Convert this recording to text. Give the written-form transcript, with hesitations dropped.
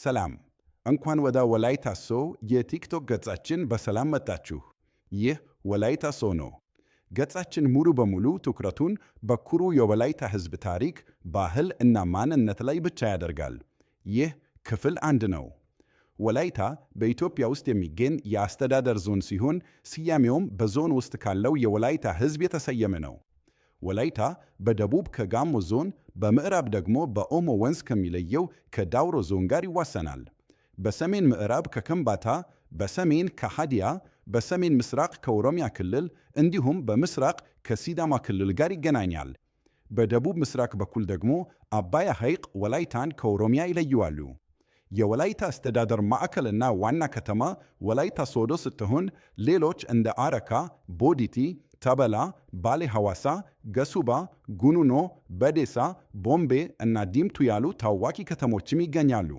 ሰላም እንኳን ወደ ወላይታ ሶ የቲክቶክ ገጻችን በሰላም መጣችሁ። ይህ ወላይታ ሶ ነው። ገጻችን ሙሉ በሙሉ ትኩረቱን በኩሩ የወላይታ ሕዝብ ታሪክ፣ ባህል እና ማንነት ላይ ብቻ ያደርጋል። ይህ ክፍል 1 ነው። ወላይታ በኢትዮጵያ ውስጥ የሚገኝ የአስተዳደር ዞን ሲሆን ስያሜውም በዞን ውስጥ ካለው የወላይታ ሕዝብ የተሰየመ ነው። ወላይታ በደቡብ ከጋሞ ዞን፣ በምዕራብ ደግሞ በኦሞ ወንዝ ከሚለየው ከዳውሮ ዞን ጋር ይዋሰናል። በሰሜን ምዕራብ ከከምባታ፣ በሰሜን ከሃዲያ፣ በሰሜን ምስራቅ ከኦሮሚያ ክልል እንዲሁም በምስራቅ ከሲዳማ ክልል ጋር ይገናኛል። በደቡብ ምስራቅ በኩል ደግሞ አባያ ሐይቅ ወላይታን ከኦሮሚያ ይለዩዋሉ። የወላይታ አስተዳደር ማዕከልና ዋና ከተማ ወላይታ ሶዶ ስትሆን ሌሎች እንደ አረካ፣ ቦዲቲ፣ ተበላ፣ ባሌ ሐዋሳ፣ ገሱባ፣ ጉኑኖ፣ በዴሳ፣ ቦምቤ እና ዲምቱ ያሉ ታዋቂ ከተሞችም ይገኛሉ።